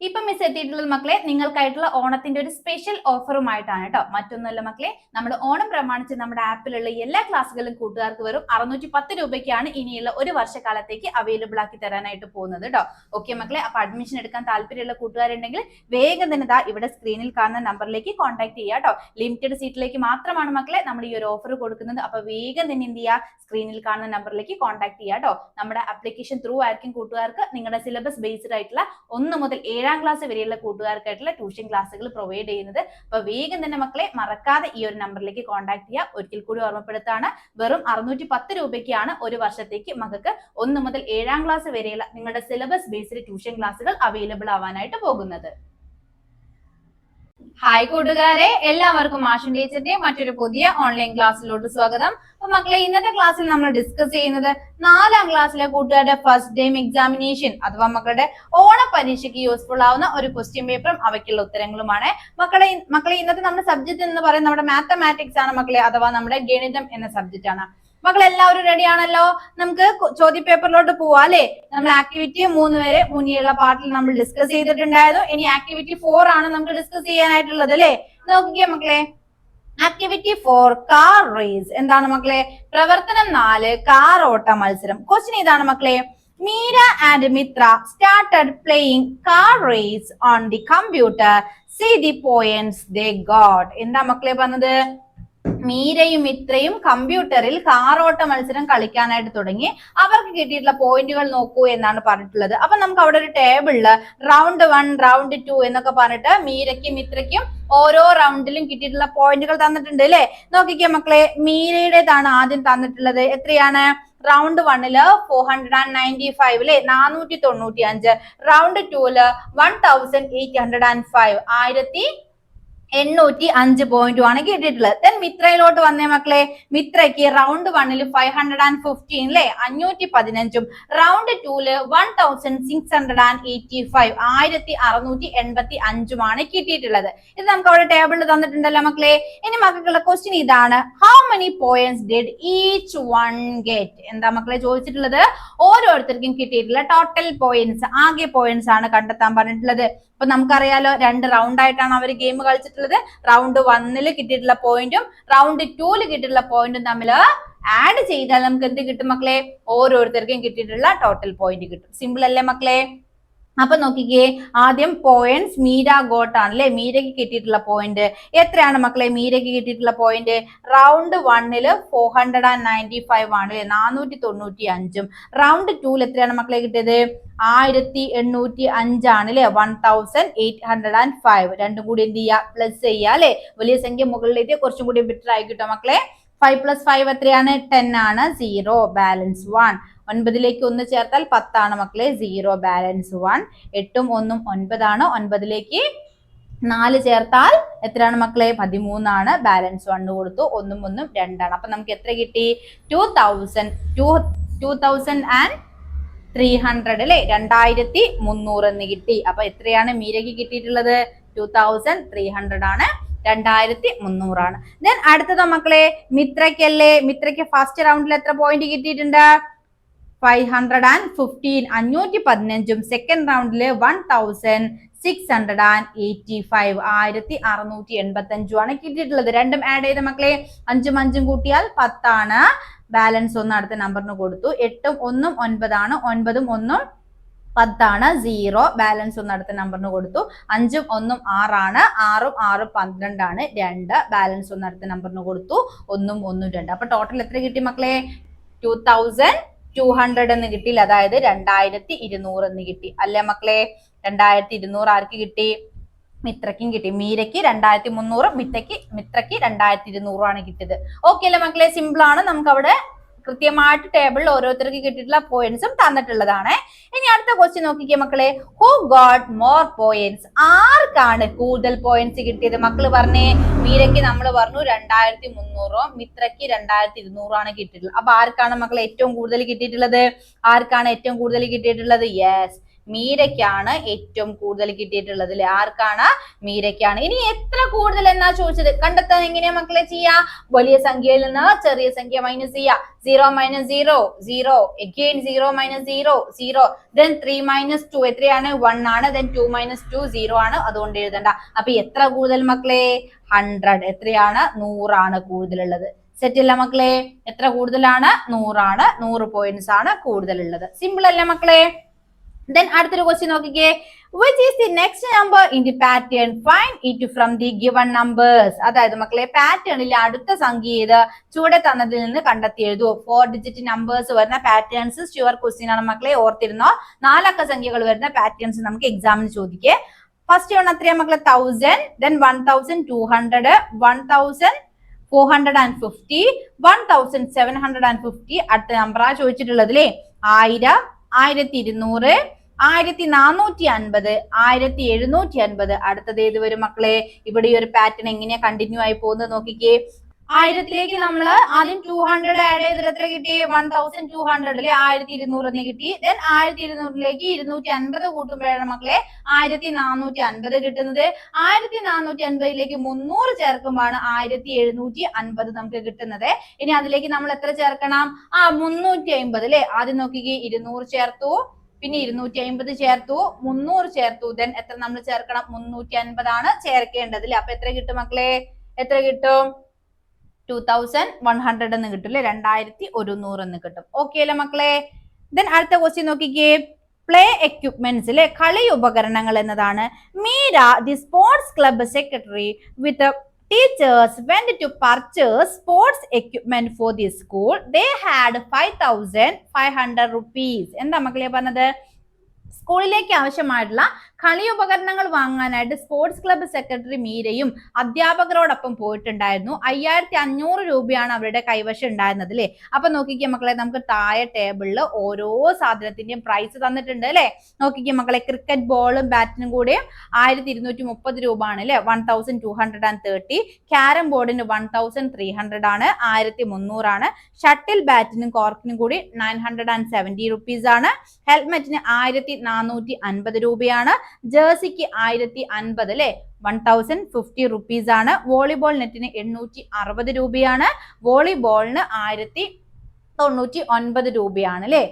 ഇപ്പൊ മിസ് എത്തിയിട്ടുള്ളത് മക്കളെ നിങ്ങൾക്കായിട്ടുള്ള ഓണത്തിന്റെ ഒരു സ്പെഷ്യൽ ഓഫറുമായിട്ടാണ് കേട്ടോ. മറ്റൊന്നുമല്ല മക്കളെ, നമ്മുടെ ഓണം പ്രമാണിച്ച് നമ്മുടെ ആപ്പിലുള്ള എല്ലാ ക്ലാസ്സുകളും കൂട്ടുകാർക്ക് വെറും 610 രൂപയ്ക്കാണ് ഇനിയുള്ള ഒരു വർഷക്കാലത്തേക്ക് അവൈലബിൾ ആക്കി തരാനായിട്ട് പോകുന്നത് കേട്ടോ. ഓക്കെ മക്കളെ, അപ്പൊ അഡ്മിഷൻ എടുക്കാൻ താല്പര്യമുള്ള കൂട്ടുകാരുണ്ടെങ്കിൽ വേഗം തന്നെ ഇവിടെ സ്ക്രീനിൽ കാണുന്ന നമ്പറിലേക്ക് കോൺടാക്ട് ചെയ്യുക കേട്ടോ. ലിമിറ്റഡ് സീറ്റിലേക്ക് മാത്രമാണ് മക്കളെ നമ്മൾ ഈ ഒരു ഓഫർ കൊടുക്കുന്നത്. അപ്പൊ വേഗം തന്നെ എന്ത് ചെയ്യുക, സ്ക്രീനിൽ കാണുന്ന നമ്പറിലേക്ക് കോൺടാക്ട് ചെയ്യുക കേട്ടോ. നമ്മുടെ ആപ്ലിക്കേഷൻ ത്രൂ ആയിരിക്കും കൂട്ടുകാർക്ക് നിങ്ങളുടെ സിലബസ് ബേസ്ഡ് ആയിട്ടുള്ള 1 മുതൽ 7ാം ക്ലാസ് വരെയുള്ള കൂട്ടുകാർക്കായിട്ടുള്ള ട്യൂഷൻ ക്ലാസ്സുകൾ പ്രൊവൈഡ് ചെയ്യുന്നത്. അപ്പൊ വേഗം തന്നെ മക്കളെ മറക്കാതെ ഈ ഒരു നമ്പറിലേക്ക് കോൺടാക്ട് ചെയ്യുക. ഒരിക്കൽ കൂടി ഓർമ്മപ്പെടുത്താണ്, വെറും 610 രൂപയ്ക്കാണ് ഒരു വർഷത്തേക്ക് മക്കൾക്ക് 1 മുതൽ 7ാം ക്ലാസ് വരെയുള്ള നിങ്ങളുടെ സിലബസ് ബേസ്ഡ് ട്യൂഷൻ ക്ലാസ്സുകൾ അവൈലബിൾ ആവാനായിട്ട് പോകുന്നത്. ഹായ് കൂട്ടുകാരെ, എല്ലാവർക്കും ആഷൻ ടീച്ചറിന്റെ മറ്റൊരു പുതിയ ഓൺലൈൻ ക്ലാസ്സിലോട്ട് സ്വാഗതം. അപ്പൊ മക്കളെ, ഇന്നത്തെ ക്ലാസ്സിൽ നമ്മൾ ഡിസ്കസ് ചെയ്യുന്നത് 4ാം ക്ലാസ്സിലെ കൂട്ടുകാരുടെ ഫസ്റ്റ് ടൈം എക്സാമിനേഷൻ അഥവാ മക്കളുടെ ഓണ പരീക്ഷയ്ക്ക് യൂസ്ഫുൾ ആവുന്ന ഒരു ക്വസ്റ്റ്യൻ പേപ്പറും അവയ്ക്കുള്ള ഉത്തരങ്ങളുമാണ്. മക്കളെ ഇന്നത്തെ നമ്മുടെ സബ്ജക്ട് എന്ന് പറയുന്നത് നമ്മുടെ മാത്തമാറ്റിക്സ് ആണ് മക്കളെ, അഥവാ നമ്മുടെ ഗണിതം എന്ന സബ്ജക്റ്റ് ആണ്. മക്കൾ എല്ലാവരും റെഡി ആണല്ലോ? നമുക്ക് ചോദ്യ പേപ്പറിലോട്ട് പോവാ അല്ലെ. നമ്മൾ ആക്ടിവിറ്റി 3 വരെ മുന്നിലുള്ള പാർട്ടിൽ നമ്മൾ ഡിസ്കസ് ചെയ്തിട്ടുണ്ടായിരുന്നു. ഇനി ആക്ടിവിറ്റി 4 ആണ് നമുക്ക് ഡിസ്കസ് ചെയ്യാനായിട്ടുള്ളത് അല്ലെ. നോക്കിക്കേ മക്കളെ, ആക്ടിവിറ്റി 4 കാർ റേസ്. എന്താണ് മക്കളെ? പ്രവർത്തനം 4 കാർ ഓട്ട മത്സരം. ക്വസ്റ്റ്യൻ ഇതാണ് മക്കളെ, Meera and Mitra started playing car race on the computer. See the points they got. എന്താ മക്കളെ പറഞ്ഞത്? മീരയും മിത്രയും കമ്പ്യൂട്ടറിൽ കാറോട്ട മത്സരം കളിക്കാനായിട്ട് തുടങ്ങി. അവർക്ക് കിട്ടിയിട്ടുള്ള പോയിന്റുകൾ നോക്കൂ എന്നാണ് പറഞ്ഞിട്ടുള്ളത്. അപ്പൊ നമുക്ക് അവിടെ ഒരു ടേബിളില് റൗണ്ട് 1 റൗണ്ട് 2 എന്നൊക്കെ പറഞ്ഞിട്ട് മീരയ്ക്കും മിത്രയ്ക്കും ഓരോ റൗണ്ടിലും കിട്ടിയിട്ടുള്ള പോയിന്റുകൾ തന്നിട്ടുണ്ട് അല്ലെ. നോക്കിക്കേ മക്കളെ, മീരയുടേതാണ് ആദ്യം തന്നിട്ടുള്ളത്. എത്രയാണ്? റൗണ്ട് 1ല് 495 അല്ലെ, 495. റൗണ്ട് 2ല് 1805, 1805 പോയിന്റുമാണ് കിട്ടിയിട്ടുള്ളത്. ദെൻ മിത്രയിലോട്ട് വന്നേ മക്കളെ, മിത്രയ്ക്ക് റൗണ്ട് 1ല് 515 അല്ലെ, 515. റൗണ്ട് 2ല് 1685, 1685 കിട്ടിയിട്ടുള്ളത്. ഇത് നമുക്ക് അവിടെ ടേബിളിൽ തന്നിട്ടുണ്ടല്ലോ മക്കളെ. ഇനി മക്കളുടെ ക്വസ്റ്റ്യൻ ഇതാണ്, how many points did each one get? എന്താ മക്കളെ ചോദിച്ചിട്ടുള്ളത്? ഓരോരുത്തർക്കും കിട്ടിയിട്ടുള്ള ടോട്ടൽ പോയിന്റ്സ്, ആകെ പോയിന്റ്സ് ആണ് കണ്ടെത്താൻ പറഞ്ഞിട്ടുള്ളത്. അപ്പൊ നമുക്കറിയാലോ, 2 റൗണ്ട് ആയിട്ടാണ് അവർ ഗെയിം കളിച്ചിട്ടുള്ളത്. റൗണ്ട് 1ല് കിട്ടിയിട്ടുള്ള പോയിന്റും റൗണ്ട് 2ല് കിട്ടിയിട്ടുള്ള പോയിന്റും തമ്മിൽ ആഡ് ചെയ്താൽ നമുക്ക് എന്ത് കിട്ടും മക്കളെ? ഓരോരുത്തർക്കും കിട്ടിയിട്ടുള്ള ടോട്ടൽ പോയിന്റ് കിട്ടും. സിമ്പിൾ അല്ലേ മക്കളെ? അപ്പൊ നോക്കിക്കേ, ആദ്യം പോയിന്റ്സ് മീര ഗോട്ട് ആണ് അല്ലെ. മീരയ്ക്ക് കിട്ടിയിട്ടുള്ള പോയിന്റ് എത്രയാണ് മക്കളെ? മീരയ്ക്ക് കിട്ടിയിട്ടുള്ള പോയിന്റ് റൗണ്ട് 1ല് 495 ആണ് അല്ലെ, 495. റൗണ്ട് 2ല് എത്രയാണ് മക്കളെ കിട്ടിയത്? 1805 ആണ് അല്ലെ, 1805. രണ്ടും കൂടി എന്ത് ചെയ്യുക? പ്ലസ് ചെയ്യുക അല്ലെ. വലിയ സംഖ്യ മുകളിലേക്ക് കുറച്ചും കൂടി ബെറ്റർ ആയി കിട്ടും മക്കളെ. 5 + 5 എത്രയാണ്? 10 ആണ്. 0 ബാലൻസ് 1. 9ലേക്ക് 1 ചേർത്താൽ 10 ആണ് മക്കളെ. 0 ബാലൻസ് 1. 8ഉം 1ഉം 9 ആണ്. 9ലേക്ക് 4 ചേർത്താൽ എത്രയാണ് മക്കളെ? 13 ആണ്. ബാലൻസ് 1 കൊടുത്തു. 1ഉം 1ഉം 2 ആണ്. അപ്പൊ നമുക്ക് എത്ര കിട്ടി? 2300 അല്ലെ, 2300 എന്ന് കിട്ടി. അപ്പൊ എത്രയാണ് മീരയ്ക്ക് കിട്ടിയിട്ടുള്ളത്? 2300 ആണ്, 2300 ആണ്. ദെൻ അടുത്തതോ മക്കളെ, മിത്രയ്ക്കല്ലേ. മിത്രയ്ക്ക് ഫസ്റ്റ് റൗണ്ടിൽ എത്ര പോയിന്റ് കിട്ടിയിട്ടുണ്ട്? 515, 515. സെക്കൻഡ് റൗണ്ടില് 1685, 1685 ആണ് കിട്ടിയിട്ടുള്ളത്. രണ്ടും ആഡ് ചെയ്ത മക്കളെ, 5ഉം 5ഉം കൂട്ടിയാൽ 10 ആണ്. ബാലൻസ് 1 അടുത്ത നമ്പറിന് കൊടുത്തു. 8ഉം 1ഉം 9 ആണ്. 9ഉം 1ഉം 10 ആണ്. 0 ബാലൻസ് 1 അടുത്ത നമ്പറിന് കൊടുത്തു. 5ഉം 1ഉം 6 ആണ്. 6ഉം 6ഉം 12 ആണ്. 2 ബാലൻസ് 1 അടുത്ത നമ്പറിന് കൊടുത്തു. 1ഉം 1ഉം 2. അപ്പൊ ടോട്ടൽ എത്ര കിട്ടി മക്കളെ? 2200 എന്ന് കിട്ടി. അതായത് 2200 എന്ന് കിട്ടി അല്ലേ മക്കളെ. 2200 ആർക്ക് കിട്ടി? മിത്രയ്ക്കും കിട്ടി. മീരയ്ക്ക് 2300, മിത്രയ്ക്ക് 2200 ആണ് കിട്ടിയത്. ഓക്കെ അല്ലേ മക്കളെ? സിമ്പിൾ ആണ്. നമുക്ക് അവിടെ കൃത്യമായിട്ട് ടേബിളിൽ ഓരോരുത്തർക്ക് കിട്ടിയിട്ടുള്ള പോയിന്റ്സും തന്നിട്ടുള്ളതാണ്. ഇനി അടുത്ത ക്വസ്റ്റ്യൻ നോക്കിക്കേ മക്കളെ, ഹു ഗോട്ട് മോർ പോയിന്റ്സ്? ആർക്കാണ് കൂടുതൽ പോയിന്റ്സ് കിട്ടിയത്? മക്കള് പറഞ്ഞേ. മീരയ്ക്ക് നമ്മൾ പറഞ്ഞു 2300, മിത്രയ്ക്ക് 2200 ആണ് കിട്ടിയിട്ടുള്ളത്. അപ്പൊ ആർക്കാണ് മക്കളെ ഏറ്റവും കൂടുതൽ കിട്ടിയിട്ടുള്ളത്? ആർക്കാണ് ഏറ്റവും കൂടുതൽ കിട്ടിയിട്ടുള്ളത്? യെസ്, മീരയ്ക്കാണ് ഏറ്റവും കൂടുതൽ കിട്ടിയിട്ടുള്ളത് അല്ലെ? ആർക്കാണ്? മീരയ്ക്കാണ്. ഇനി എത്ര കൂടുതൽ എന്നാ ചോദിച്ചത്? കണ്ടെത്താൻ എങ്ങനെയാ മക്കളെ ചെയ്യാ? വലിയ സംഖ്യയിൽ നിന്ന് ചെറിയ സംഖ്യ മൈനസ് ചെയ്യാ. 0 minus 0 0, again 0 minus 0 0, then 3 minus 2 എത്രയാണ്? 1 ആണ്. then 2 minus 2 0 ആണ്. അതുകൊണ്ട് എഴുതണ്ട. അപ്പൊ എത്ര കൂടുതൽ മക്കളെ? 100. എത്രയാണ്? 100 ആണ് കൂടുതലുള്ളത്. സെറ്റ് അല്ല മക്കളെ? എത്ര കൂടുതലാണ്? 100 ആണ്. 100 പോയിന്റ്സ് ആണ് കൂടുതലുള്ളത്. സിമ്പിൾ അല്ലേ മക്കളെ? then അടുത്തൊരു ക്വസ്റ്റ്യൻ നോക്കിക്കേ. which is the next number in the pattern? find it from the given numbers. അതായത് മക്കളെ പാറ്റേണിലെ അടുത്ത സംഖ്യ ഏത്? ചുവടെ തന്നതിൽ നിന്ന് കണ്ടെത്തി എഴുതൂ. 4 ഡിജിറ്റ് നമ്പേഴ്സ് വരുന്ന പാറ്റേൺസ് ഷുവർ ക്വസ്റ്റ്യൻ ആണ് മക്കളെ, ഓർത്തിരുന്നോ? 4 അക്ക സംഖ്യകൾ വരുന്ന പാറ്റേൺസ് നമുക്ക് എക്സാമിന് ചോദിക്കേ. ഫസ്റ്റ് വൺ എത്രയാ മക്കളെ? 1000, then 1200, 1450, 1750. അടുത്ത നമ്പറാ ചോദിച്ചിട്ടുള്ളത് അല്ലേ? 1000, 1200, 1450, 1750. അടുത്തത് ഏത് വരും മക്കളെ? ഇവിടെ ഈ ഒരു പാറ്റേൺ എങ്ങനെയാ കണ്ടിന്യൂ ആയി പോകുന്നത് നോക്കിക്കേ. 1000ലേക്ക് നമ്മൾ ആദ്യം 200 ആഡ് ചെയ്തിട്ട് എത്ര കിട്ടി? 1200 അല്ലെ? 1200 എന്ന് കിട്ടി. then 1200ലേക്ക് 250 കൂട്ടുമ്പോഴാണ് മക്കളെ 1450 കിട്ടുന്നത്. 1450ലേക്ക് 300 ചേർക്കുമ്പോഴാണ് 1750 നമുക്ക് കിട്ടുന്നത്. ഇനി അതിലേക്ക് നമ്മൾ എത്ര ചേർക്കണം? 350 അല്ലെ? ആദ്യം നോക്കിക്കേ, 200 ചേർത്തു, പിന്നെ 250 ചേർത്തു, 300 ചേർത്തു, then എത്ര നമ്മൾ ചേർക്കണം? 350 ആണ് ചേർക്കേണ്ടത് അല്ലെ? അപ്പൊ എത്ര കിട്ടും മക്കളെ? എത്ര കിട്ടും? 2100 എന്ന് കിട്ടും അല്ലെ? 2100 എന്ന് കിട്ടും. ഓക്കെ അല്ലെ മക്കളെ? then അടുത്ത ക്വസ്റ്റ്യൻ നോക്കിക്കേ. പ്ലേ എക്യുപ്മെന്റ്സ് അല്ലെ? കളി ഉപകരണങ്ങൾ എന്നതാണ്. Meera the sports club secretary with teachers went to purchase sports equipment for the school. They had 5500 rupees. എന്താ മക്കളെ പറഞ്ഞത്? സ്കൂളിലേക്ക് ആവശ്യമായിട്ടുള്ള കളി ഉപകരണങ്ങൾ വാങ്ങാനായിട്ട് സ്പോർട്സ് ക്ലബ്ബ് സെക്രട്ടറി മീരയും അധ്യാപകരോടൊപ്പം പോയിട്ടുണ്ടായിരുന്നു. 5500 രൂപയാണ് അവരുടെ കൈവശം ഉണ്ടായിരുന്നത് അല്ലെ? അപ്പൊ നോക്കിക്കേ മക്കളെ, നമുക്ക് താഴെ ടേബിളിൽ ഓരോ സാധനത്തിന്റെയും പ്രൈസ് തന്നിട്ടുണ്ട് അല്ലെ? നോക്കിക്കേ മക്കളെ, ക്രിക്കറ്റ് ബോളും ബാറ്റിനും കൂടി 1230 രൂപ ആണ് അല്ലെ? 1230. ക്യാരം ബോർഡിന് 1300 ആണ്, 1300 ആണ്. ഷട്ടിൽ ബാറ്റിനും കോർക്കിനും കൂടി 970 rupees ആണ്. ഹെൽമെറ്റിന് 1450 രൂപയാണ്. ജേഴ്സിക്ക് 1050 അല്ലെ? 1050 rupees ആണ്. വോളിബോൾ നെറ്റിന് 860 രൂപയാണ്. വോളിബോളിന് 1099 രൂപയാണ് അല്ലെ?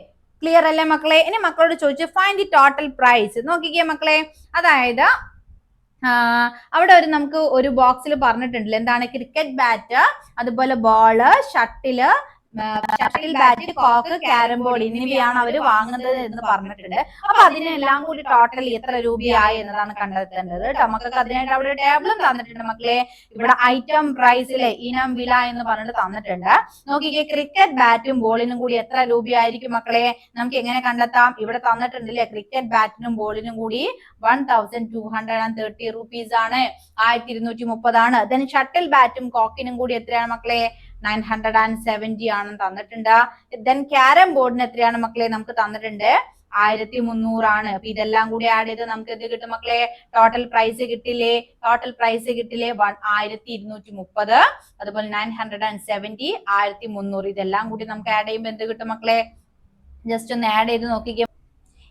ക്ലിയർ അല്ലേ മക്കളെ? ഇനി മക്കളോട് ചോദിച്ചു ഫൈൻഡ് ദി ടോട്ടൽ പ്രൈസ്. നോക്കിക്കേ മക്കളെ, അതായത് അവിടെ നമുക്ക് ഒരു ബോക്സിൽ പറഞ്ഞിട്ടുണ്ടല്ലോ എന്താണ്? ക്രിക്കറ്റ് ബാറ്റ്, അതുപോലെ ball, shuttle, shuttle bat, cock, carrom board എന്നിവയാണ് അവര് വാങ്ങുന്നത് എന്ന് പറഞ്ഞിട്ടുണ്ട്. അപ്പൊ അതിനെല്ലാം കൂടി ടോട്ടൽ എത്ര രൂപയായി എന്നതാണ് കണ്ടെത്തേണ്ടത് കേട്ടോ. മക്കൾക്ക് അതിനായിട്ട് അവിടെ ടേബിളും തന്നിട്ടുണ്ട് മക്കളെ. ഇവിടെ ഐറ്റം പ്രൈസിലെ ഇനം വില എന്ന് പറഞ്ഞിട്ട് തന്നിട്ടുണ്ട്. നോക്കിക്കേ, ക്രിക്കറ്റ് ബാറ്റും ബോളിനും കൂടി എത്ര രൂപയായിരിക്കും മക്കളെ? നമുക്ക് എങ്ങനെ കണ്ടെത്താം? ഇവിടെ തന്നിട്ടുണ്ടല്ലേ, ക്രിക്കറ്റ് ബാറ്റിനും ബോളിനും കൂടി 1230 rupees ആണ്, 1230 ആണ്. ദെൻ ഷട്ടിൽ ബാറ്റും കോക്കിനും കൂടി എത്രയാണ് മക്കളെ? 970 ആണ് തന്നിട്ടുണ്ട്. ദെൻ ക്യാരം ബോർഡിന് എത്രയാണ് മക്കളെ? നമുക്ക് തന്നിട്ടുണ്ട് 1300 ആണ്. അപ്പൊ ഇതെല്ലാം കൂടി ആഡ് ചെയ്ത് നമുക്ക് എന്ത് കിട്ടും മക്കളെ? ടോട്ടൽ പ്രൈസ് കിട്ടില്ലേ? ടോട്ടൽ പ്രൈസ് കിട്ടില്ലേ? 1230, അതുപോലെ 970, 1300. ഇതെല്ലാം കൂടി നമുക്ക് ആഡ് ചെയ്യുമ്പോൾ എന്ത് കിട്ടും മക്കളെ? ജസ്റ്റ് ഒന്ന് ആഡ് ചെയ്ത് നോക്കിക്കേ.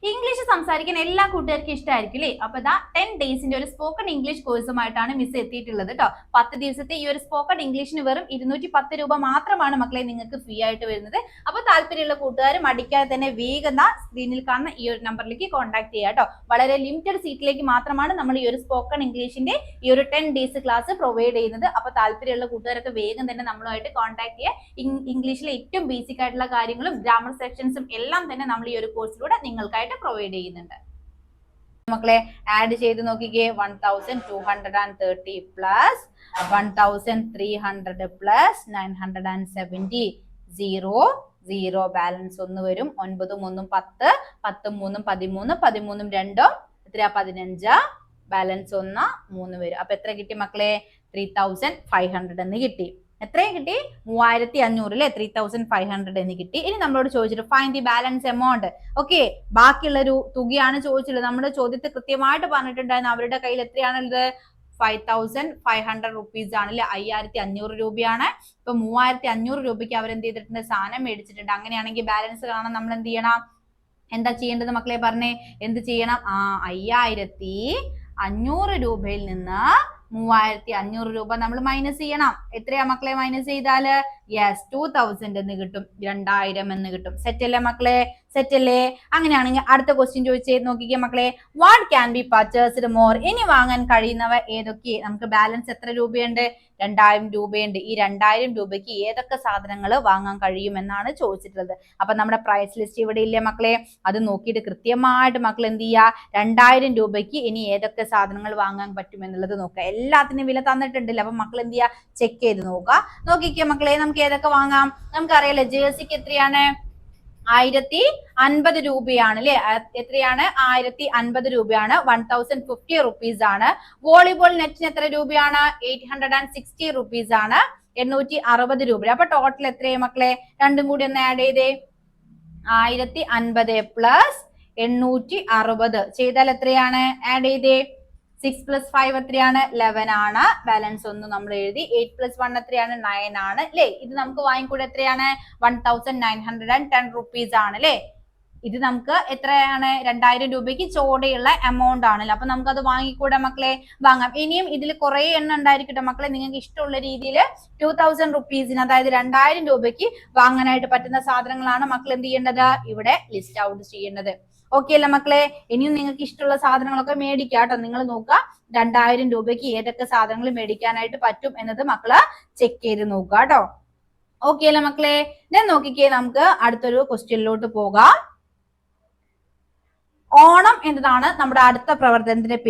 ഇംഗ്ലീഷ് സംസാരിക്കാൻ എല്ലാ കൂട്ടുകാർക്കും ഇഷ്ടമായിരിക്കും അല്ലേ? അപ്പൊ ഇതാ 10 ഡേയ്സിന്റെ ഒരു സ്പോക്കൺ ഇംഗ്ലീഷ് കോഴ്സുമായിട്ടാണ് മിസ് എത്തിയിട്ടുള്ളത് കേട്ടോ. 10 ദിവസത്തെ ഈ ഒരു സ്പോക്കൺ ഇംഗ്ലീഷിന് വെറും 210 രൂപ മാത്രമാണ് മക്കളെ നിങ്ങൾക്ക് ഫ്രീ ആയിട്ട് വരുന്നത്. അപ്പൊ താല്പര്യമുള്ള കൂട്ടുകാർ മടിക്കാതെ തന്നെ വേഗം സ്ക്രീനിൽ കാണുന്ന ഈ ഒരു നമ്പറിലേക്ക് കോൺടാക്ട് ചെയ്യുക കേട്ടോ. വളരെ ലിമിറ്റഡ് സീറ്റിലേക്ക് മാത്രമാണ് നമ്മൾ ഈ ഒരു സ്പോക്കൺ ഇംഗ്ലീഷിന്റെ ഈ ഒരു 10 ഡേയ്സ് ക്ലാസ് പ്രൊവൈഡ് ചെയ്യുന്നത്. അപ്പൊ താല്പര്യമുള്ള കൂട്ടുകാരൊക്കെ വേഗം തന്നെ നമ്മളുമായിട്ട് കോൺടാക്ട് ചെയ്യുക. ഇംഗ്ലീഷിലെ ഏറ്റവും ബേസിക് ആയിട്ടുള്ള കാര്യങ്ങളും ഗ്രാമർ സെക്ഷൻസും എല്ലാം തന്നെ നമ്മൾ ഈ ഒരു കോഴ്സിലൂടെ നിങ്ങൾക്കായിട്ട് പ്രൊവൈഡ് ചെയ്യുന്നുണ്ട്. മക്കളെ ആഡ് ചെയ്ത് നോക്കിക്കേ. 1230 പ്ലസ് 1300 പ്ലസ് 970, 0 ബാലൻസ് 1 വരും. 9 3 10, 10 3 13, 13 2 എത്രയാ? 15, ബാലൻസ് 1 3 വരും. അപ്പൊ എത്ര കിട്ടി മക്കളെ? 3500 എന്ന് കിട്ടി. എത്രയും കിട്ടി? 3500 അല്ലെ? 3500 എന്ന് കിട്ടി. ഇനി നമ്മളോട് ചോദിച്ചിട്ട് find the balance amount. Okay, ബാക്കിയുള്ള ഒരു തുകയാണ് ചോദിച്ചുള്ളത്. നമ്മുടെ ചോദ്യത്തിൽ കൃത്യമായിട്ട് പറഞ്ഞിട്ടുണ്ടായിരുന്നു അവരുടെ കയ്യിൽ എത്രയാണുള്ളത്? 5500 rupees ആണ് അല്ലെ? 5500 രൂപയാണ്. ഇപ്പൊ 3500 രൂപയ്ക്ക് അവരെന്ത് ചെയ്തിട്ടുണ്ട്? സാധനം മേടിച്ചിട്ടുണ്ട്. അങ്ങനെയാണെങ്കിൽ ബാലൻസ് കാണാൻ നമ്മൾ എന്ത് ചെയ്യണം? എന്താ ചെയ്യേണ്ടത് മക്കളെ പറഞ്ഞേ? എന്ത് ചെയ്യണം? 5500 രൂപയിൽ നിന്ന് 3500 രൂപ നമ്മൾ മൈനസ് ചെയ്യണം. എത്രയാ മക്കളെ മൈനസ് ചെയ്താല്? യെസ്, 2000 എന്ന് കിട്ടും, 2000 എന്ന് കിട്ടും. സെറ്റ് അല്ലേ മക്കളെ? സെറ്റ് അല്ലേ? അങ്ങനെയാണെങ്കിൽ അടുത്ത ക്വസ്റ്റ്യൻ ചോദിച്ചേ, നോക്കിക്കേ മക്കളെ. What can be purchased more? ഇനി വാങ്ങാൻ കഴിയുന്നവ ഏതൊക്കെ? നമുക്ക് ബാലൻസ് എത്ര രൂപയുണ്ട്? 2000 രൂപയുണ്ട്. ഈ 2000 രൂപയ്ക്ക് ഏതൊക്കെ സാധനങ്ങൾ വാങ്ങാൻ കഴിയുമെന്നാണ് ചോദിച്ചിട്ടുള്ളത്. അപ്പൊ നമ്മുടെ പ്രൈസ് ലിസ്റ്റ് ഇവിടെ ഇല്ലേ മക്കളെ? അത് നോക്കിയിട്ട് കൃത്യമായിട്ട് മക്കൾ എന്ത് ചെയ്യുക? 2000 രൂപയ്ക്ക് ഇനി ഏതൊക്കെ സാധനങ്ങൾ വാങ്ങാൻ പറ്റും എന്നുള്ളത് നോക്കുക. എല്ലാത്തിനും വില തന്നിട്ടുണ്ടല്ലോ. അപ്പൊ മക്കൾ എന്ത് ചെയ്യുക? ചെക്ക് ചെയ്ത് നോക്കുക. നോക്കിക്കേ മക്കളെ, നമുക്ക് ഏതൊക്കെ വാങ്ങാം? നമുക്കറിയാലോ ജേഴ്സിക്ക് എത്രയാണ്? 1050 രൂപയാണ് അല്ലെ? എത്രയാണ്? 1050 രൂപയാണ്. 1050 റുപ്പീസ് ആണ്. വോളിബോൾ നെറ്റിന് എത്ര രൂപയാണ്? 860 റുപ്പീസ് ആണ്. 860 രൂപ. അപ്പൊ ടോട്ടൽ എത്രയായി മക്കളെ? രണ്ടും കൂടി ഒന്ന് ആഡ് ചെയ്തേ. 1050 പ്ലസ് 860 ചെയ്താൽ എത്രയാണ്? ആഡ് ചെയ്തേ. 6 + 5 എത്രയാണ്? 11 ആണ്. ബാലൻസ് ഒന്ന് നമ്മൾ എഴുതി. 8 + 1 എത്രയാണ്? 9 ആണ് അല്ലെ? ഇത് നമുക്ക് വാങ്ങിക്കൂടെ? എത്രയാണ്? 1910 റുപ്പീസ് ആണ് അല്ലെ? ഇത് നമുക്ക് എത്രയാണ്? 2000 രൂപയ്ക്ക് ചോടെയുള്ള എമൗണ്ട് ആണല്ലോ. അപ്പൊ നമുക്ക് അത് വാങ്ങിക്കൂടെ മക്കളെ? വാങ്ങാം. ഇനിയും ഇതിൽ കുറെ എണ്ണം ഉണ്ടായിരിക്കട്ടെ മക്കളെ. നിങ്ങൾക്ക് ഇഷ്ടമുള്ള രീതിയിൽ 2000 റുപ്പീസിന്, അതായത് 2000 രൂപയ്ക്ക് വാങ്ങാനായിട്ട് പറ്റുന്ന സാധനങ്ങളാണ് മക്കൾ എന്ത് ചെയ്യേണ്ടത്? ഇവിടെ ലിസ്റ്റ് ഔട്ട് ചെയ്യേണ്ടത്. ഓക്കെ അല്ലേ മക്കളെ? ഇനിയും നിങ്ങൾക്ക് ഇഷ്ടമുള്ള സാധനങ്ങളൊക്കെ മേടിക്കാട്ടോ. നിങ്ങൾ നോക്കുക 2000 രൂപയ്ക്ക് ഏതൊക്കെ സാധനങ്ങൾ മേടിക്കാനായിട്ട് പറ്റും എന്നത് മക്കള് ചെക്ക് ചെയ്ത് നോക്കുക കേട്ടോ. ഓക്കെ അല്ലേ മക്കളെ? ഞാൻ നോക്കിക്കേ, നമുക്ക് അടുത്തൊരു ക്വസ്റ്റ്യനിലോട്ട് പോകാം. ഓണം എന്നതാണ് നമ്മുടെ അടുത്ത പ്രവർത്തനത്തിന്റെ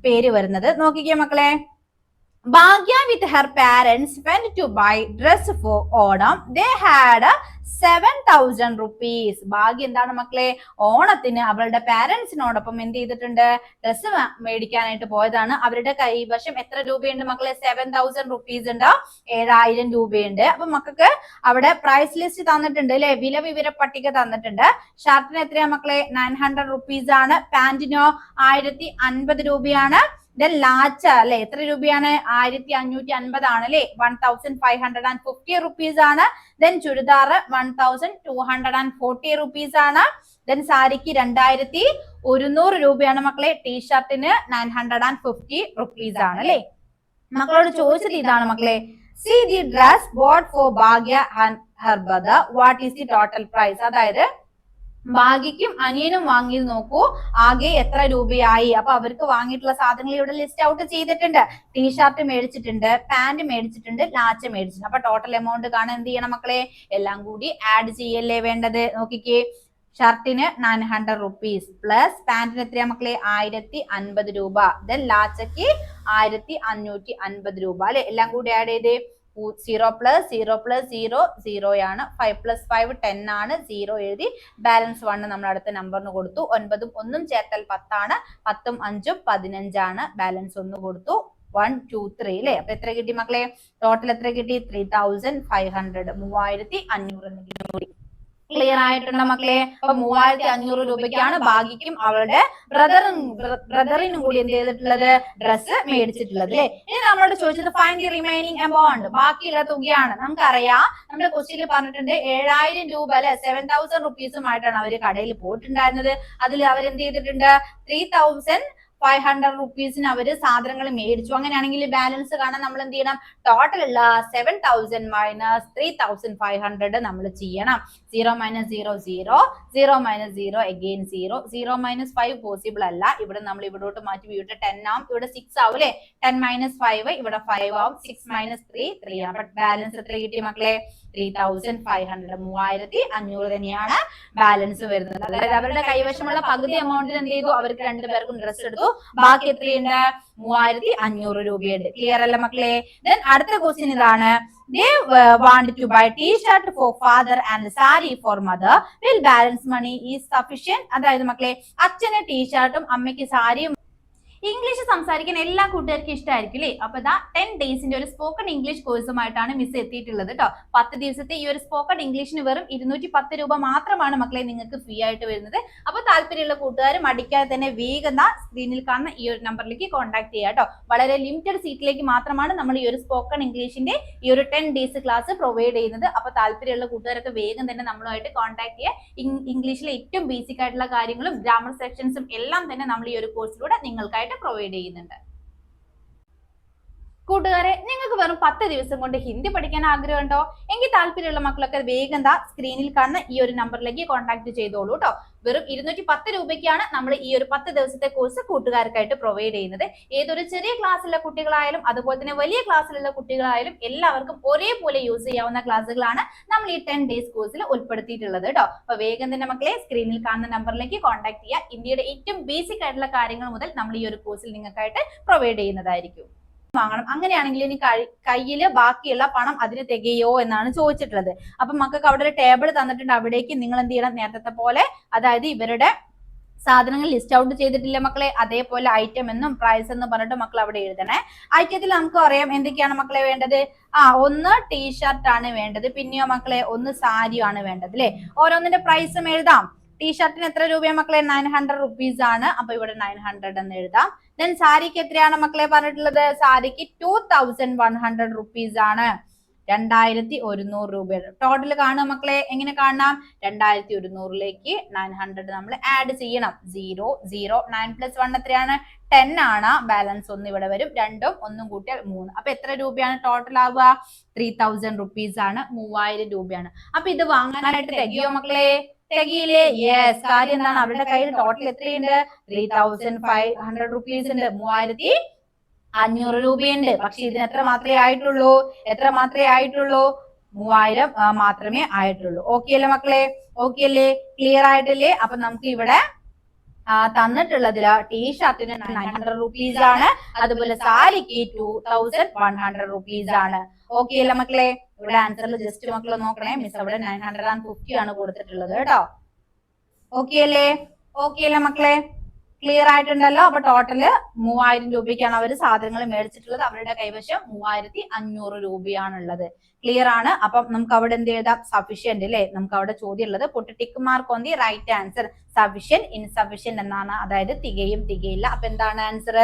പേര് വരുന്നത്. നോക്കിക്കേ മക്കളെ. Bhagya with her parents went to buy dress for Onam. They had 7000 rupees. ഭാഗ്യ എന്താണ് മക്കളെ? ഓണത്തിന് അവളുടെ പാരന്റ്സിനോടൊപ്പം എന്ത് ചെയ്തിട്ടുണ്ട്? ഡ്രസ് മേടിക്കാനായിട്ട് പോയതാണ്. അവരുടെ കൈവശം എത്ര രൂപയുണ്ട് മക്കളെ? 7000 റുപ്പീസ് ഉണ്ട്. 7000 രൂപയുണ്ട്. അപ്പൊ മക്കൾക്ക് അവിടെ പ്രൈസ് ലിസ്റ്റ് തന്നിട്ടുണ്ട് അല്ലെ? വില വിവര പട്ടിക തന്നിട്ടുണ്ട്. ഷർട്ടിന് എത്രയാ മക്കളെ? 900 റുപ്പീസ് ആണ്. പാന്റിനോ 1050 രൂപയാണ്. ലാച്ച അല്ലെ? എത്ര രൂപയാണ്? 1550 ആണ് അല്ലെ? 1550 റുപ്പീസ് ആണ്. ദെൻ ചുരിദാർ 1240 റുപ്പീസ് ആണ്. ദെൻ സാരിക്ക് 2100 രൂപയാണ് മക്കളെ. ടീഷർട്ടിന് 950 റുപ്പീസ് ആണ് അല്ലെ? മക്കളോട് ചോദിച്ചത് ഇതാണ് മക്കളെ. See the dress bought for Bhagya and her brother. What is the total price? അതായത് ഭാഗ്യക്കും അനിയനും വാങ്ങിയത് നോക്കൂ, ആകെ എത്ര രൂപയായി. അപ്പൊ അവർക്ക് വാങ്ങിയിട്ടുള്ള സാധനങ്ങൾ ഇവിടെ ലിസ്റ്റ് ഔട്ട് ചെയ്തിട്ടുണ്ട്. ടീഷർട്ട് മേടിച്ചിട്ടുണ്ട്, പാന്റ് മേടിച്ചിട്ടുണ്ട്, ലാച്ച മേടിച്ചിട്ടുണ്ട്. അപ്പൊ ടോട്ടൽ എമൗണ്ട് കാണാൻ എന്ത് ചെയ്യണം മക്കളെ? എല്ലാം കൂടി ആഡ് ചെയ്യല്ലേ വേണ്ടത്. നോക്കിക്കേ, ഷർട്ടിന് 900 റുപ്പീസ് പ്ലസ് പാന്റിന് എത്രയാ മക്കളെ? 1050 രൂപ. ദെൻ ലാച്ചക്ക് 1550 രൂപ അല്ലെ? എല്ലാം കൂടി ആഡ് ചെയ്തേ. 0 + 0 + 0 0 ആണ്. 5 + 5 10 ആണ്. 0 എഴുതി. ബാലൻസ് 1 നമ്മൾ അടുത്ത നമ്പറിന് കൊടുത്തു. 9ഉം 1ഉം ചേർത്താൽ 10 ആണ്. 10ഉം 5ഉം 15 ആണ്. ബാലൻസ് 1 കൊടുത്തു. 1 2 3 അല്ലെ? അപ്പൊ എത്ര കിട്ടി മക്കളെ? ടോട്ടൽ എത്ര കിട്ടി? 3500. 3500 കൂടി. ക്ലിയർ ആയിട്ടുണ്ടോ മക്കളെ? അപ്പൊ 3500 രൂപയ്ക്കാണ് ഭാഗ്യക്കും അവളുടെ ബ്രദറിനും കൂടി എന്ത് ചെയ്തിട്ടുള്ളത്? ഡ്രസ്സ് മേടിച്ചിട്ടുള്ളത് അല്ലെ? ഇനി നമ്മളോട് ചോദിച്ചത് ഫൈൻഡ് ദി റിമൈനിങ് എമൗണ്ട്, ബാക്കിയുള്ള തുകയാണ്. നമുക്കറിയാം, നമ്മുടെ ക്വസ്റ്റ്യനിൽ പറഞ്ഞിട്ടുണ്ട് 7000 രൂപ അല്ലെ? 7000 റുപ്പീസുമായിട്ടാണ് അവര് കടയിൽ പോയിട്ടുണ്ടായിരുന്നത്. അതിൽ അവരെന്ത് ചെയ്തിട്ടുണ്ട്? 3500 റുപ്പീസിന് അവര് സാധനങ്ങൾ മേടിച്ചു. അങ്ങനെയാണെങ്കിൽ ബാലൻസ് കാണാൻ നമ്മൾ എന്ത് ചെയ്യണം? ടോട്ടൽ ഉള്ള 7000 മൈനസ് 3500 നമ്മൾ ചെയ്യണം. 0 - 0 0, 0 - 0 again 0, 0 - 5 പോസിബിൾ അല്ല. ഇവിടെ നമ്മൾ ഇവിടോട്ട് മാറ്റി ഇവിടെ 10 ആവും, ഇവിടെ 6 ആവും അല്ലെ? 10 - 5 ഇവിടെ 5 ആവും. 6 - 3 3 ആണ്. ബട്ട് ബാലൻസ് എത്ര കിട്ടി മക്കളെ? 3500. 3500 തന്നെയാണ് ബാലൻസ് വരുന്നത്. അതായത് അവരുടെ കൈവശമുള്ള പകുതി എമൗണ്ടിന് എന്ത് ചെയ്തു? അവർക്ക് രണ്ടുപേർക്കും ഡ്രസ് എടുത്തു. ബാക്കി എത്രയുണ്ട്? 3500 രൂപയുണ്ട്. ക്ലിയർ അല്ല മക്കളെ? ദെൻ അടുത്ത ക്വസ്റ്റ്യൻ ഇതാണ്. They want to buy t-shirt for father and saree for mother. Will balance money is sufficient? അതായത് മക്കളെ, അച്ഛന് ടീഷർട്ടും അമ്മയ്ക്ക് സാരിയും ഇംഗ്ലീഷ് സംസാരിക്കാൻ എല്ലാ കൂട്ടുകാർക്കും ഇഷ്ടമായിരിക്കും അല്ലേ? അപ്പൊ ഇതാ 10 ഡേയ്സിന്റെ ഒരു സ്പോക്കൺ ഇംഗ്ലീഷ് കോഴ്സുമായിട്ടാണ് മിസ് എത്തിയിട്ടുള്ളത് കേട്ടോ. 10 ദിവസത്തെ ഈ ഒരു സ്പോക്കൺ ഇംഗ്ലീഷിന് വെറും 210 രൂപ മാത്രമാണ് മക്കളെ നിങ്ങൾക്ക് ഫ്രീ ആയിട്ട് വരുന്നത്. അപ്പൊ താല്പര്യമുള്ള കൂട്ടുകാർ മടിക്കാതെ തന്നെ വേഗം സ്ക്രീനിൽ കാണുന്ന ഈ ഒരു നമ്പറിലേക്ക് കോൺടാക്ട് ചെയ്യുക കേട്ടോ. വളരെ ലിമിറ്റഡ് സീറ്റിലേക്ക് മാത്രമാണ് നമ്മൾ ഈ ഒരു സ്പോക്കൺ ഇംഗ്ലീഷിന്റെ ഈ ഒരു 10 ഡേയ്സ് ക്ലാസ് പ്രൊവൈഡ് ചെയ്യുന്നത്. അപ്പൊ താല്പര്യമുള്ള കൂട്ടുകാരൊക്കെ വേഗം തന്നെ നമ്മളുമായിട്ട് കോൺടാക്ട് ചെയ്യുക. ഇംഗ്ലീഷിലെ ഏറ്റവും ബേസിക് ആയിട്ടുള്ള കാര്യങ്ങളും ഗ്രാമർ സെക്ഷൻസും എല്ലാം തന്നെ നമ്മൾ ഈ ഒരു കോഴ്സിലൂടെ നിങ്ങൾക്കായിട്ട് പ്രൊവൈഡ് ചെയ്യുന്നുണ്ട്. കൂട്ടുകാരെ, നിങ്ങൾക്ക് വെറും 10 ദിവസം കൊണ്ട് ഹിന്ദി പഠിക്കാൻ ആഗ്രഹമുണ്ടോ? എങ്കിൽ താല്പര്യമുള്ള മക്കളൊക്കെ വേഗം സ്ക്രീനിൽ കാണുന്ന ഈ ഒരു നമ്പറിലേക്ക് കോൺടാക്ട് ചെയ്തോളൂ കേട്ടോ. വെറും 210 രൂപയ്ക്കാണ് നമ്മൾ ഈ ഒരു 10 ദിവസത്തെ കോഴ്സ് കൂട്ടുകാർക്കായിട്ട് പ്രൊവൈഡ് ചെയ്യുന്നത്. ഏതൊരു ചെറിയ ക്ലാസ്സിലുള്ള കുട്ടികളായാലും അതുപോലെ തന്നെ വലിയ ക്ലാസ്സിലുള്ള കുട്ടികളായാലും എല്ലാവർക്കും ഒരേപോലെ യൂസ് ചെയ്യാവുന്ന ക്ലാസ്സുകളാണ് നമ്മൾ ഈ 10 ഡേയ്സ് കോഴ്സിൽ ഉൾപ്പെടുത്തിയിട്ടുള്ളത് കേട്ടോ. അപ്പൊ വേഗം തന്നെ മക്കളെ സ്ക്രീനിൽ കാണുന്ന നമ്പറിലേക്ക് കോൺടാക്ട് ചെയ്യുക. ഇന്ത്യയുടെ ഏറ്റവും ബേസിക് ആയിട്ടുള്ള കാര്യങ്ങൾ മുതൽ നമ്മൾ ഈ ഒരു കോഴ്സിൽ നിങ്ങൾക്കായിട്ട് പ്രൊവൈഡ് ചെയ്യുന്നതായിരിക്കും. വാങ്ങണം. അങ്ങനെയാണെങ്കിൽ ഇനി കയ്യില് ബാക്കിയുള്ള പണം അതിന് തികയോ എന്നാണ് ചോദിച്ചിട്ടുള്ളത്. അപ്പൊ മക്കൾക്ക് അവിടെ ഒരു ടേബിൾ തന്നിട്ടുണ്ട്. അവിടേക്ക് നിങ്ങൾ എന്ത് ചെയ്യണം? നേരത്തെ പോലെ, അതായത് ഇവരുടെ സാധനങ്ങൾ ലിസ്റ്റ് ഔട്ട് ചെയ്തിട്ടില്ല മക്കളെ, അതേപോലെ ഐറ്റം എന്നും പ്രൈസ് എന്നും പറഞ്ഞിട്ട് മക്കൾ അവിടെ എഴുതണേ. ഐറ്റത്തിൽ നമുക്ക് അറിയാം എന്തൊക്കെയാണ് മക്കളെ വേണ്ടത്. ഒന്ന് ടീഷർട്ട് ആണ് വേണ്ടത്, പിന്നെയോ മക്കളെ ഒന്ന് സാരിയോ ആണ് വേണ്ടത് അല്ലെ. ഓരോന്നിന്റെ പ്രൈസും എഴുതാം. ടീഷർട്ടിന് എത്ര രൂപയാണ് മക്കളെ? 900 റുപ്പീസ് ആണ്. അപ്പൊ ഇവിടെ 900 എന്ന് എഴുതാം. ദെൻ സാരിക്ക് എത്രയാണ് മക്കളെ പറഞ്ഞിട്ടുള്ളത്? സാരിക്ക് 2100 റുപ്പീസ് ആണ്. 2100 രൂപയാണ് ടോട്ടൽ. കാണുക മക്കളെ, എങ്ങനെ കാണാം? 2100ലേക്ക് 900 നമ്മൾ ആഡ് ചെയ്യണം. 0 0 9 + 1 എത്രയാണ്? 10 ആണ്. ബാലൻസ് 1 ഇവിടെ വരും. 2ഉം 1ഉം കൂട്ടിയാൽ 3. അപ്പൊ എത്ര രൂപയാണ് ടോട്ടൽ ആവുക? 3000 റുപ്പീസ് ആണ്. 3000 രൂപയാണ്. അപ്പൊ ഇത് വാങ്ങാനായിട്ട് തികയോ മക്കളെ? തികയില്ലേ? യെസ്. കാര്യം എന്താണ്? അവരുടെ കയ്യിൽ ടോട്ടൽ എത്രയുണ്ട്? 3500 റുപ്പീസ് ഉണ്ട്. 3500 രൂപയുണ്ട്. പക്ഷെ ഇതിന് എത്ര മാത്രമേ ആയിട്ടുള്ളൂ? 3000 മാത്രമേ ആയിട്ടുള്ളൂ. ഓക്കെ അല്ലേ മക്കളെ? ഓക്കെ അല്ലേ? ക്ലിയർ ആയിട്ടില്ലേ? അപ്പൊ നമുക്ക് ഇവിടെ തന്നിട്ടുള്ളതിൽ ടീഷർട്ടിന് 900 റുപ്പീസ് ആണ്. അതുപോലെ സാരിക്ക് 2100 റുപ്പീസ് ആണ്. ഓക്കെ അല്ലേ മക്കളെ? ഇവിടെ ആൻസറിൽ ജസ്റ്റ് മക്കൾ നോക്കണേ. മിസ് അവിടെ 950 ആണ് കൊടുത്തിട്ടുള്ളത് കേട്ടോ. ഓക്കെ അല്ലേ? ഓക്കെ അല്ലേ മക്കളെ? ക്ലിയർ ആയിട്ടുണ്ടല്ലോ. അപ്പൊ ടോട്ടല് 3000 രൂപയ്ക്കാണ് അവർ സാധനങ്ങൾ മേടിച്ചിട്ടുള്ളത്. അവരുടെ കൈവശം 3500 രൂപയാണുള്ളത്. ക്ലിയർ ആണ്. അപ്പം നമുക്ക് അവിടെ എന്ത് എഴുതാം? സഫിഷ്യന്റ് അല്ലെ. നമുക്ക് അവിടെ ചോദ്യം ഉള്ളത് put tick mark on the right answer. Sufficient, insufficient എന്നാണ്. അതായത് തികയും തികയില്ല. അപ്പൊ എന്താണ് ആൻസർ?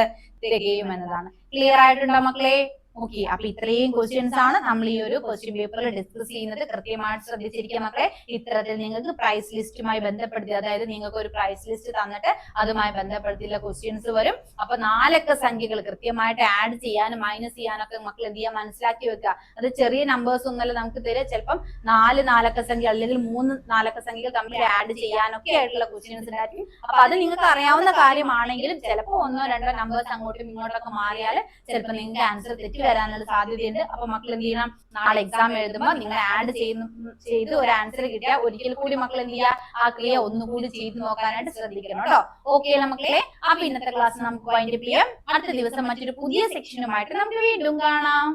തികയും എന്നതാണ്. ക്ലിയർ ആയിട്ടുണ്ടോ മക്കളെ? ഓക്കെ. അപ്പൊ ഇത്രയും ക്വസ്റ്റ്യൻസ് ആണ് നമ്മൾ ഈ ഒരു ക്വസ്റ്റ്യൻ പേപ്പറിൽ ഡിസ്കസ് ചെയ്യുന്നത്. കൃത്യമായിട്ട് ശ്രദ്ധിച്ചിരിക്കുക മക്കളെ. ഇത്തരത്തിൽ നിങ്ങൾക്ക് പ്രൈസ് ലിസ്റ്റുമായി ബന്ധപ്പെടുത്തി, അതായത് നിങ്ങൾക്ക് ഒരു പ്രൈസ് ലിസ്റ്റ് തന്നിട്ട് അതുമായി ബന്ധപ്പെടുത്തിയുള്ള ക്വസ്റ്റ്യൻസ് വരും. അപ്പൊ 4 അക്ക സംഖ്യകൾ കൃത്യമായിട്ട് ആഡ് ചെയ്യാനും മൈനസ് ചെയ്യാനൊക്കെ മക്കൾ എന്ത് ചെയ്യാൻ മനസ്സിലാക്കി വെക്കുക. അത് ചെറിയ നമ്പേഴ്സ് ഒന്നല്ല നമുക്ക് തരിക. ചിലപ്പം 4 അക്ക സംഖ്യ അല്ലെങ്കിൽ 3 അക്ക സംഖ്യകൾ തമ്മിൽ ആഡ് ചെയ്യാനൊക്കെ ആയിട്ടുള്ള ക്വസ്റ്റ്യൻസ് ഉണ്ടായിരിക്കും. അപ്പൊ അത് നിങ്ങൾക്ക് അറിയാവുന്ന കാര്യമാണെങ്കിലും ചിലപ്പോൾ 1 2 നമ്പേഴ്സ് അങ്ങോട്ടും ഇങ്ങോട്ടൊക്കെ മാറിയാൽ ചിലപ്പോൾ നിങ്ങൾക്ക് ആൻസർ തെറ്റി വരാനുള്ള സാധ്യതയുണ്ട്. അപ്പൊ മക്കൾ എന്ത് ചെയ്യണം? നാളെ എക്സാം എഴുതുമ്പോൾ നിങ്ങൾ ആഡ് ചെയ്ത് ഒരു ആൻസർ കിട്ടിയാൽ ഒരിക്കൽ കൂടി മക്കൾ എന്ത് ചെയ്യുക? ആ ക്രിയ ഒന്നുകൂടി ചെയ്ത് നോക്കാനായിട്ട് ശ്രദ്ധിക്കണം കേട്ടോ. ഓക്കെ മക്കളെ? അപ്പൊ ഇന്നത്തെ ക്ലാസ് നമുക്ക് വൈൻഡപ്പ് ചെയ്യാം. അടുത്ത ദിവസം മറ്റൊരു പുതിയ സെക്ഷനുമായിട്ട് നമുക്ക് വീണ്ടും കാണാം.